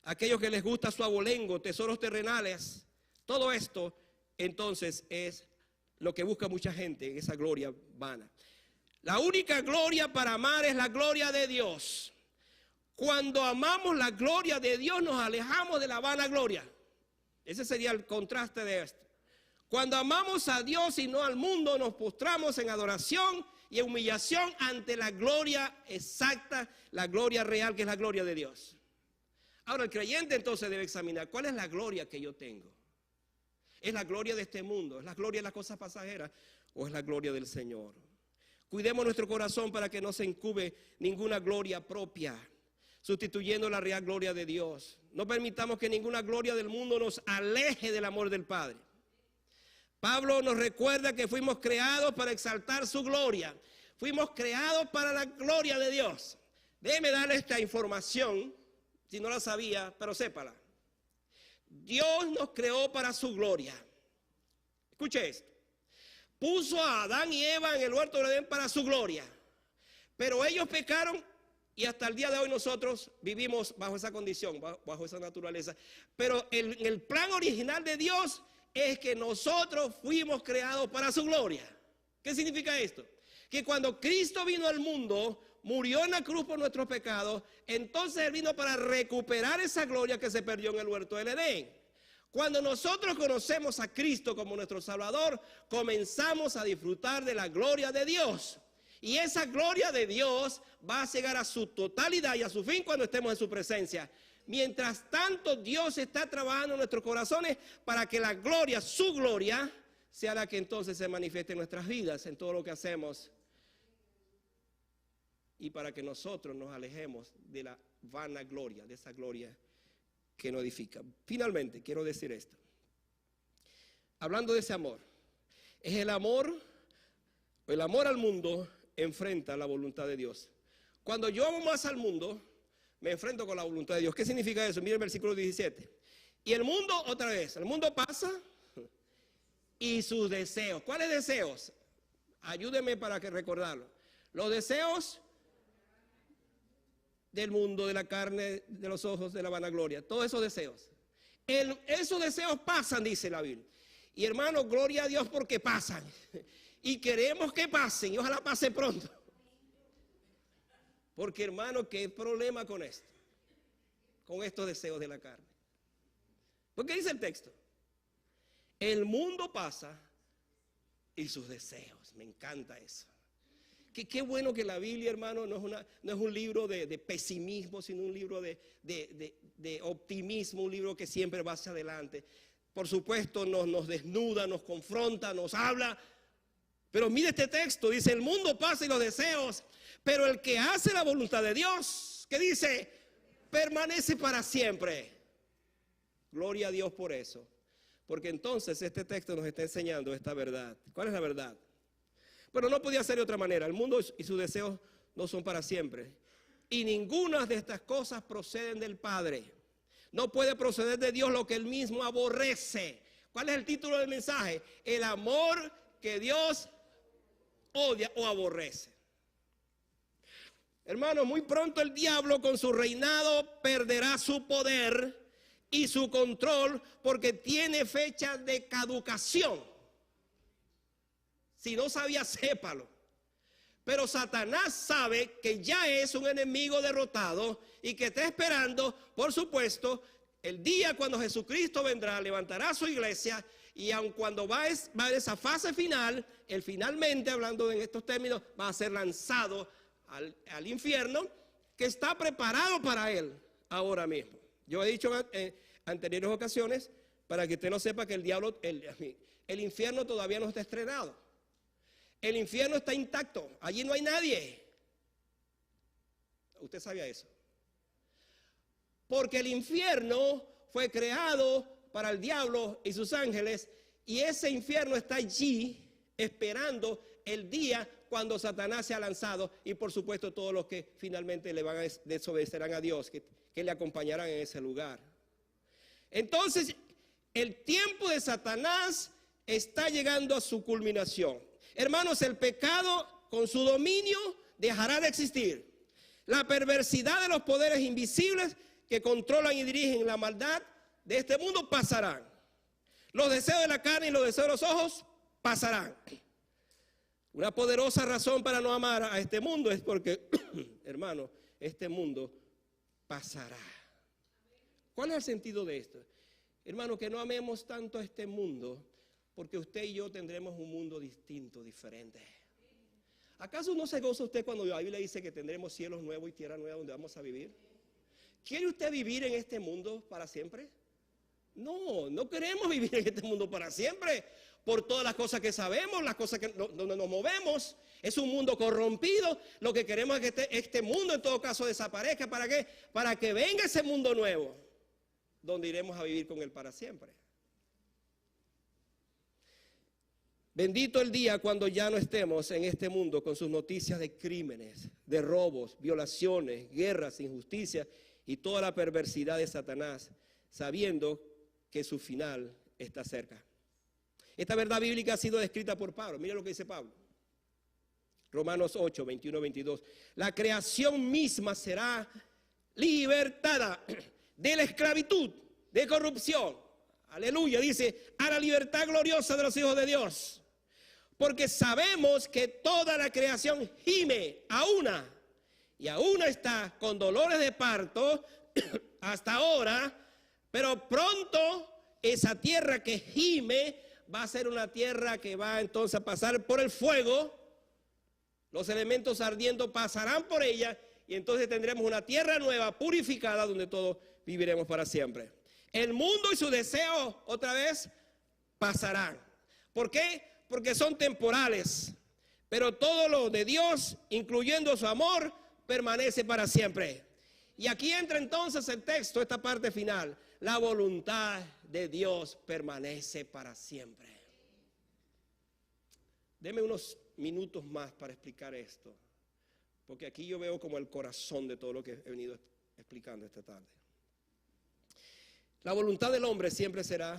Aquellos que les gusta su abolengo, tesoros terrenales, todo esto entonces es lo que busca mucha gente en esa gloria vana. La única gloria para amar es la gloria de Dios. Cuando amamos la gloria de Dios nos alejamos de la vanagloria. Ese sería el contraste de esto. Cuando amamos a Dios y no al mundo, nos postramos en adoración y en humillación ante la gloria exacta, la gloria real, que es la gloria de Dios. Ahora, el creyente entonces debe examinar, ¿cuál es la gloria que yo tengo? ¿Es la gloria de este mundo? ¿Es la gloria de las cosas pasajeras? ¿O es la gloria del Señor? Cuidemos nuestro corazón para que no se incube ninguna gloria propia, sustituyendo la real gloria de Dios. No permitamos que ninguna gloria del mundo nos aleje del amor del Padre. Pablo nos recuerda que fuimos creados para exaltar su gloria. Fuimos creados para la gloria de Dios. Déjeme darle esta información, si no la sabía, pero sépala. Dios nos creó para su gloria. Escuche esto. Puso a Adán y Eva en el huerto de Edén para su gloria. Pero ellos pecaron y hasta el día de hoy nosotros vivimos bajo esa condición, bajo esa naturaleza. Pero en el plan original de Dios es que nosotros fuimos creados para su gloria. ¿Qué significa esto? Que cuando Cristo vino al mundo, murió en la cruz por nuestros pecados, entonces Él vino para recuperar esa gloria que se perdió en el huerto del Edén. Cuando nosotros conocemos a Cristo como nuestro Salvador, comenzamos a disfrutar de la gloria de Dios. Y esa gloria de Dios va a llegar a su totalidad y a su fin cuando estemos en su presencia. Mientras tanto, Dios está trabajando en nuestros corazones para que la gloria, su gloria, sea la que entonces se manifieste en nuestras vidas, en todo lo que hacemos. Y para que nosotros nos alejemos de la vanagloria, de esa gloria que nos edifica. Finalmente, quiero decir esto. Hablando de ese amor, es el amor al mundo enfrenta la voluntad de Dios. Cuando yo amo más al mundo, me enfrento con la voluntad de Dios. ¿Qué significa eso? Miren el versículo 17. Y el mundo, otra vez, el mundo pasa y sus deseos. ¿Cuáles deseos? Ayúdenme para que recordarlo. Los deseos del mundo, de la carne, de los ojos, de la vanagloria. Todos esos deseos. Esos deseos pasan, dice la Biblia. Y hermano, gloria a Dios porque pasan. Y queremos que pasen y ojalá pase pronto. Porque hermano, ¿qué problema con esto? Con estos deseos de la carne. ¿Por qué dice el texto? El mundo pasa y sus deseos. Me encanta eso. Qué bueno que la Biblia, hermano, no es un libro de pesimismo, sino un libro de optimismo, un libro que siempre va hacia adelante. Por supuesto, nos desnuda, nos confronta, nos habla. Pero mire este texto, dice, el mundo pasa y los deseos, pero el que hace la voluntad de Dios, ¿qué dice? Permanece para siempre. Gloria a Dios por eso. Porque entonces este texto nos está enseñando esta verdad. ¿Cuál es la verdad? Bueno, no podía ser de otra manera. El mundo y sus deseos no son para siempre. Y ninguna de estas cosas proceden del Padre. No puede proceder de Dios lo que Él mismo aborrece. ¿Cuál es el título del mensaje? El amor que Dios odia o aborrece. Hermano, muy pronto el diablo con su reinado perderá su poder y su control porque tiene fecha de caducación. Si no sabía, sépalo. Pero Satanás sabe que ya es un enemigo derrotado y que está esperando, por supuesto, el día cuando Jesucristo vendrá, levantará su iglesia y aun cuando va a esa fase final, él finalmente, hablando en estos términos, va a ser lanzado al infierno que está preparado para él ahora mismo. Yo he dicho en anteriores ocasiones, para que usted no sepa que el infierno todavía no está estrenado. El infierno está intacto, allí no hay nadie. ¿Usted sabía eso? Porque el infierno fue creado para el diablo y sus ángeles, y ese infierno está allí esperando el día cuando Satanás se ha lanzado, y por supuesto todos los que finalmente le van a desobedecerán a Dios, que le acompañarán en ese lugar. Entonces, el tiempo de Satanás está llegando a su culminación. Hermanos, el pecado con su dominio dejará de existir. La perversidad de los poderes invisibles que controlan y dirigen la maldad de este mundo pasarán. Los deseos de la carne y los deseos de los ojos pasarán. Una poderosa razón para no amar a este mundo es porque, hermano, este mundo pasará. ¿Cuál es el sentido de esto? Hermano, que no amemos tanto a este mundo, porque usted y yo tendremos un mundo distinto, diferente. ¿Acaso no se goza usted cuando la Biblia dice que tendremos cielos nuevos y tierra nueva donde vamos a vivir? ¿Quiere usted vivir en este mundo para siempre? No, no queremos vivir en este mundo para siempre. Por todas las cosas que sabemos, las cosas donde nos movemos. Es un mundo corrompido. Lo que queremos es que este mundo en todo caso desaparezca. ¿Para qué? Para que venga ese mundo nuevo, donde iremos a vivir con Él para siempre. Bendito el día cuando ya no estemos en este mundo con sus noticias de crímenes, de robos, violaciones, guerras, injusticias y toda la perversidad de Satanás, sabiendo que su final está cerca. Esta verdad bíblica ha sido descrita por Pablo. Mira lo que dice Pablo. Romanos 8, 21, 22. La creación misma será libertada de la esclavitud, de corrupción. Aleluya, dice, a la libertad gloriosa de los hijos de Dios. Porque sabemos que toda la creación gime a una, y a una está con dolores de parto hasta ahora, pero pronto esa tierra que gime va a ser una tierra que va entonces a pasar por el fuego, los elementos ardiendo pasarán por ella, y entonces tendremos una tierra nueva, purificada, donde todos viviremos para siempre. El mundo y sus deseos otra vez pasarán. ¿Por qué? Porque son temporales, pero todo lo de Dios, incluyendo su amor, permanece para siempre. Y aquí entra entonces el texto, esta parte final. La voluntad de Dios permanece para siempre. Deme unos minutos más para explicar esto, porque aquí yo veo como el corazón de todo lo que he venido explicando esta tarde. La voluntad del hombre siempre será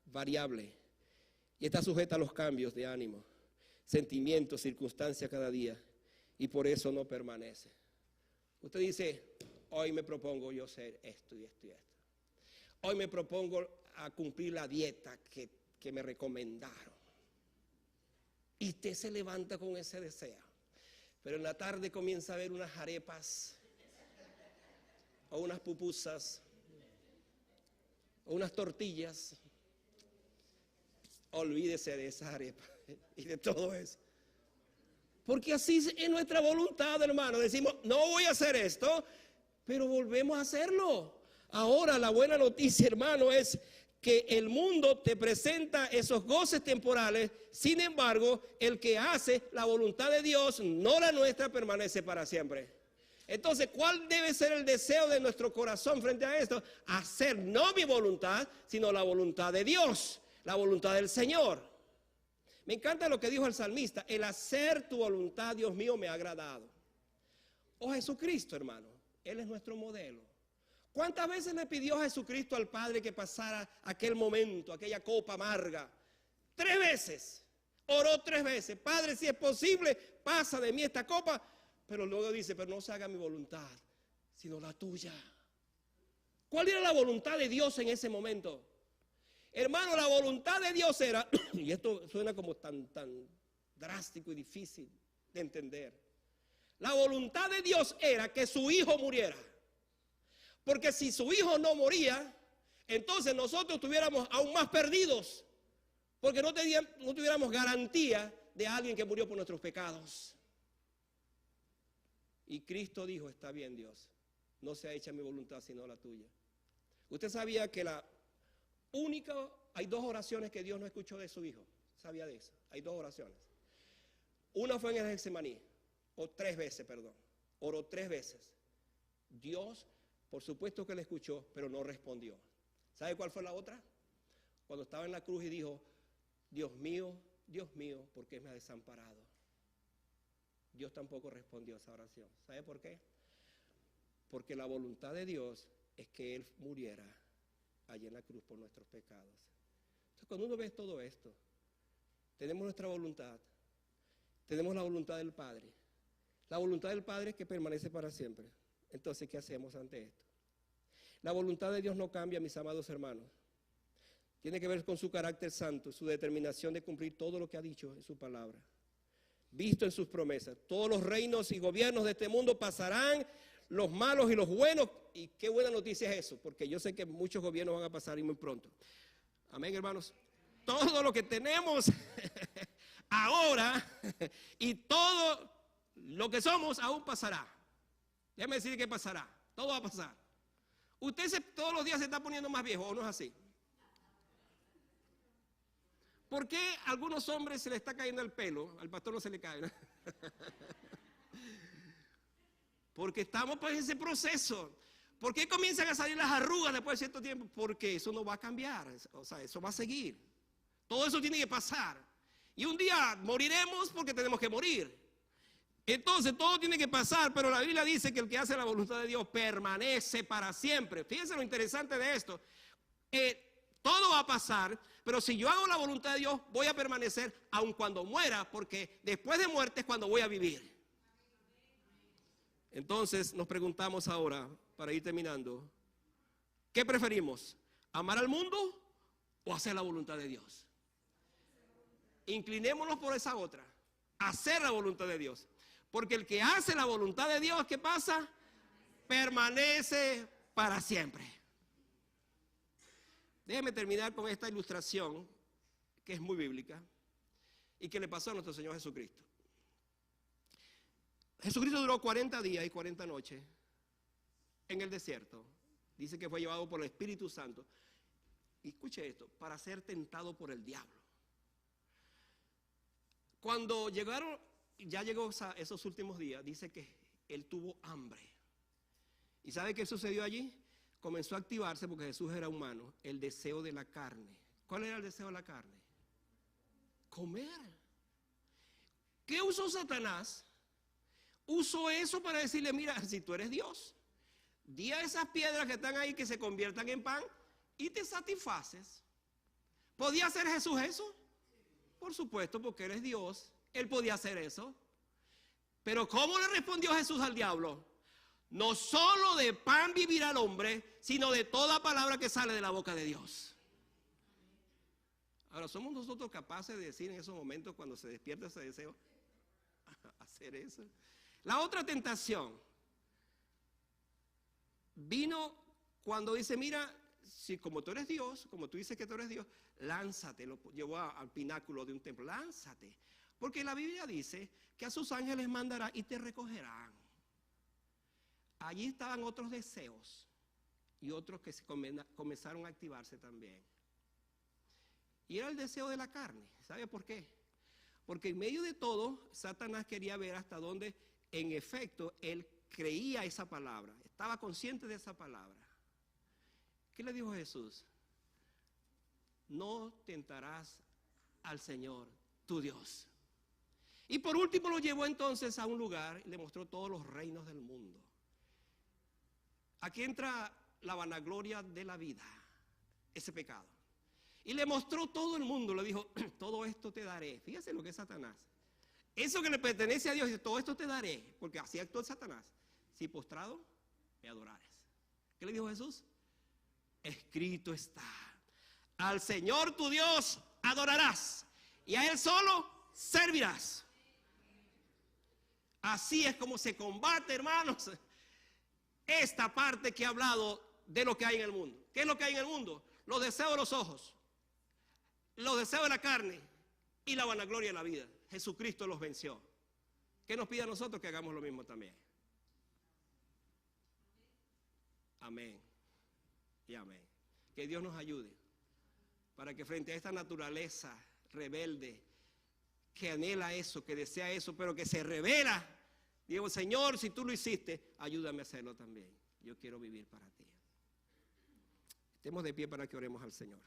variable y está sujeta a los cambios de ánimo, sentimientos, circunstancias cada día, y por eso no permanece. Usted dice, hoy me propongo yo ser esto y esto y esto. hoy me propongo a cumplir la dieta que me recomendaron. Y usted se levanta con ese deseo. Pero en la tarde comienza a ver unas arepas, o unas pupusas, o unas tortillas. Olvídese de esas arepas y de todo eso. Porque así es nuestra voluntad, hermano. Decimos, no voy a hacer esto, pero volvemos a hacerlo. Ahora la buena noticia, hermano, es que el mundo te presenta esos goces temporales. Sin embargo, el que hace la voluntad de Dios, no la nuestra, permanece para siempre. Entonces, ¿cuál debe ser el deseo de nuestro corazón frente a esto? Hacer no mi voluntad, sino la voluntad de Dios, la voluntad del Señor. Me encanta lo que dijo el salmista: el hacer tu voluntad, Dios mío, me ha agradado. Oh Jesucristo, hermano, Él es nuestro modelo. ¿Cuántas veces le pidió Jesucristo al Padre que pasara aquel momento, aquella copa amarga? 3 veces. Oró 3 veces. Padre, si es posible, pasa de mí esta copa. Pero luego dice, pero no se haga mi voluntad, sino la tuya. ¿Cuál era la voluntad de Dios en ese momento? Hermano, la voluntad de Dios era, y esto suena como tan drástico y difícil de entender. La voluntad de Dios era que su hijo muriera. Porque si su hijo no moría, entonces nosotros estuviéramos aún más perdidos. Porque no tuviéramos garantía de alguien que murió por nuestros pecados. Y Cristo dijo, está bien, Dios, no sea hecha mi voluntad sino la tuya. Usted sabía que hay 2 oraciones que Dios no escuchó de su hijo. ¿Sabía de eso? Hay 2 oraciones. Una fue en el Getsemaní, o 3 veces, perdón. Oró 3 veces. Dios, por supuesto que le escuchó, pero no respondió. ¿Sabe cuál fue la otra? Cuando estaba en la cruz y dijo, Dios mío, ¿por qué me has desamparado? Dios tampoco respondió a esa oración. ¿Sabe por qué? Porque la voluntad de Dios es que Él muriera allí en la cruz por nuestros pecados. Entonces, cuando uno ve todo esto, tenemos nuestra voluntad, tenemos la voluntad del Padre. La voluntad del Padre es que permanece para siempre. Entonces, ¿qué hacemos ante esto? La voluntad de Dios no cambia, mis amados hermanos. Tiene que ver con su carácter santo, su determinación de cumplir todo lo que ha dicho en su palabra, visto en sus promesas. Todos los reinos y gobiernos de este mundo pasarán, los malos y los buenos. Y qué buena noticia es eso, porque yo sé que muchos gobiernos van a pasar y muy pronto. Amén, hermanos. Todo lo que tenemos ahora y todo lo que somos aún pasará. Déjame decir que pasará. Todo va a pasar. Usted todos los días se está poniendo más viejo, ¿o no es así? ¿Por qué a algunos hombres se les está cayendo el pelo? Al pastor no se le cae, ¿no? Porque estamos en ese proceso. ¿Por qué comienzan a salir las arrugas después de cierto tiempo? Porque eso no va a cambiar, o sea, eso va a seguir. Todo eso tiene que pasar. Y un día moriremos porque tenemos que morir. Entonces todo tiene que pasar, pero la Biblia dice que el que hace la voluntad de Dios permanece para siempre. Fíjense lo interesante de esto. Todo va a pasar, pero si yo hago la voluntad de Dios, voy a permanecer aun cuando muera, porque después de muerte es cuando voy a vivir. Entonces nos preguntamos ahora, para ir terminando, ¿qué preferimos? ¿Amar al mundo o hacer la voluntad de Dios? Inclinémonos por esa otra, hacer la voluntad de Dios. Porque el que hace la voluntad de Dios, ¿qué pasa? Permanece para siempre. Déjeme terminar con esta ilustración, que es muy bíblica, y que le pasó a nuestro Señor Jesucristo. Jesucristo duró 40 días y 40 noches en el desierto. Dice que fue llevado por el Espíritu Santo. Y escuche esto, para ser tentado por el diablo. Cuando ya llegó esos últimos días, dice que él tuvo hambre. ¿Y sabe qué sucedió allí? Comenzó a activarse, porque Jesús era humano, el deseo de la carne. ¿Cuál era el deseo de la carne? Comer. ¿Qué usó Satanás? Usó eso para decirle, mira, si tú eres Dios, di a esas piedras que están ahí que se conviertan en pan y te satisfaces. ¿Podía hacer Jesús eso? Por supuesto, porque Él es Dios, Él podía hacer eso. Pero ¿cómo le respondió Jesús al diablo? No solo de pan vivirá el hombre, sino de toda palabra que sale de la boca de Dios. Ahora, ¿somos nosotros capaces de decir en esos momentos cuando se despierta ese deseo hacer eso? La otra tentación vino cuando dice, mira, si como tú eres Dios, como tú dices que tú eres Dios, lánzate, lo llevó al pináculo de un templo, lánzate. Porque la Biblia dice que a sus ángeles mandará y te recogerán. Allí estaban otros deseos y otros que comenzaron a activarse también. Y era el deseo de la carne. ¿Sabe por qué? Porque en medio de todo, Satanás quería ver hasta dónde, en efecto, él creía esa palabra, estaba consciente de esa palabra. ¿Qué le dijo Jesús? No tentarás al Señor, tu Dios. Y por último lo llevó entonces a un lugar y le mostró todos los reinos del mundo. Aquí entra la vanagloria de la vida, ese pecado. Y le mostró todo el mundo, le dijo, todo esto te daré. Fíjese lo que es Satanás. Eso que le pertenece a Dios, dice, todo esto te daré, porque así actuó Satanás. Si postrado, me adorares. ¿Qué le dijo Jesús? Escrito está, al Señor tu Dios adorarás y a Él solo servirás. Así es como se combate, hermanos, esta parte que he hablado de lo que hay en el mundo. ¿Qué es lo que hay en el mundo? Los deseos de los ojos, los deseos de la carne y la vanagloria de la vida. Jesucristo los venció. ¿Qué nos pide a nosotros? Que hagamos lo mismo también. Amén y amén. Que Dios nos ayude para que frente a esta naturaleza rebelde que anhela eso, que desea eso, pero que se revela, digo, Señor, si tú lo hiciste, ayúdame a hacerlo también. Yo quiero vivir para ti. Estemos de pie para que oremos al Señor.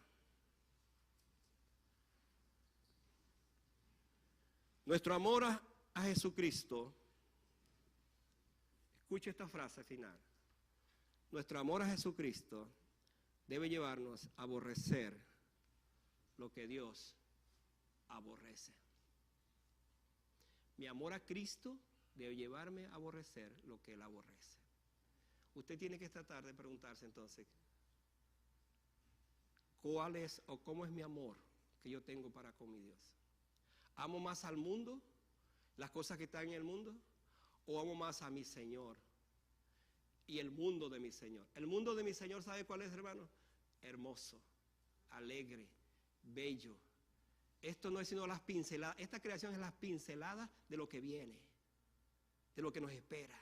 Nuestro amor a Jesucristo, escuche esta frase final. Nuestro amor a Jesucristo debe llevarnos a aborrecer lo que Dios aborrece. Mi amor a Cristo debe llevarme a aborrecer lo que Él aborrece. Usted tiene que tratar de preguntarse entonces, ¿cuál es o cómo es mi amor que yo tengo para con mi Dios? ¿Amo más al mundo, las cosas que están en el mundo, o amo más a mi Señor y el mundo de mi Señor? El mundo de mi Señor, ¿sabe cuál es, hermano? Hermoso, alegre, bello. Esto no es sino las pinceladas, esta creación es las pinceladas de lo que viene, de lo que nos espera.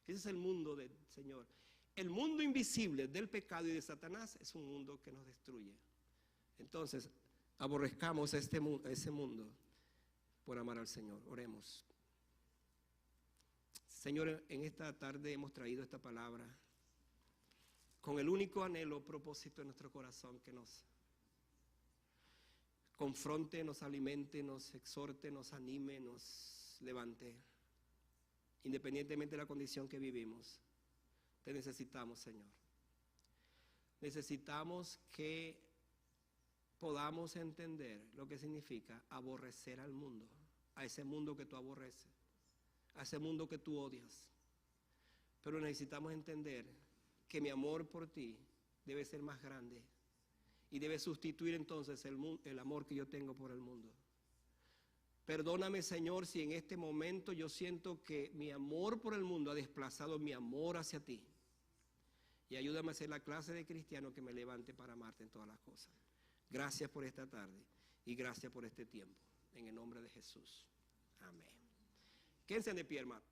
Ese es el mundo del Señor. El mundo invisible del pecado y de Satanás es un mundo que nos destruye. Entonces, aborrezcamos ese mundo por amar al Señor. Oremos. Señor, en esta tarde hemos traído esta palabra con el único anhelo, propósito en nuestro corazón, que nos confronte, nos alimente, nos exhorte, nos anime, nos levante. Independientemente de la condición que vivimos, te necesitamos, Señor. Necesitamos que podamos entender lo que significa aborrecer al mundo, a ese mundo que tú aborreces, a ese mundo que tú odias. Pero necesitamos entender que mi amor por ti debe ser más grande y debe sustituir entonces el amor que yo tengo por el mundo. Perdóname, Señor, si en este momento yo siento que mi amor por el mundo ha desplazado mi amor hacia ti. Y ayúdame a ser la clase de cristiano que me levante para amarte en todas las cosas. Gracias por esta tarde y gracias por este tiempo. En el nombre de Jesús. Amén. Quédense de pie, hermano.